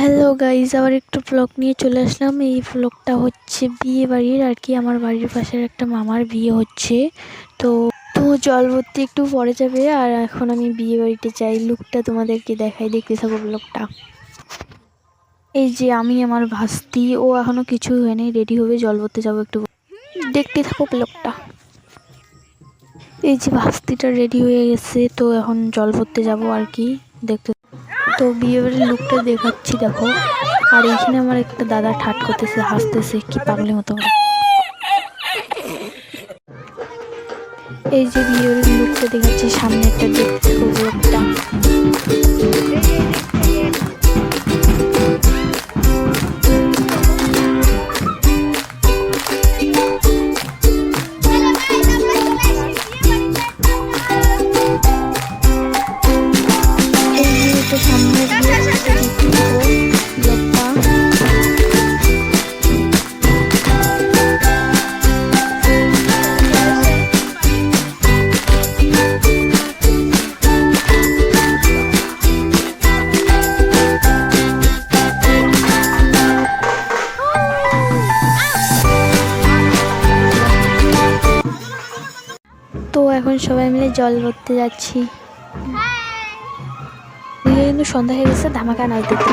Hello guys, আবার একটু blog নিয়ে চলে আসলাম। এই ব্লগটা হচ্ছে বিয়ে বাড়ির আর কি। আমার বাড়ির পাশের একটা মামার বিয়ে হচ্ছে, তো তো জল ভর্তি একটু পরে যাবে। আর এখন আমি বিয়ে বাড়িতে যাই, লুকটা তোমাদেরকে দেখাই, দেখতে থাকো ব্লগটা। এই যে আমি, আমার ভাস্তি, ও এখনো কিছু হয়নি, রেডি হবে, জল ভরতে যাবো একটু, দেখতে থাকো ব্লগটা। এই যে ভাস্তিটা রেডি হয়ে গেছে, তো এখন জল ভরতে যাবো আর কি, দেখতে। তো বিয়ে বাড়ির লুকটা দেখাচ্ছি, দেখো। আর এইখানে আমার একটা দাদা ঠাট করতেছে, হাসতেছে কি পাগলের মতো। এই যে বিয়ে বাড়ির লুকটা দেখাচ্ছি, সামনে একটা দেখতে লোকটা। সামনে তো এখন সবাই মিলে জল ভরতে যাচ্ছি। কিন্তু সন্ধ্যা হয়ে গেছে, ধামাকা নাচ দিতে।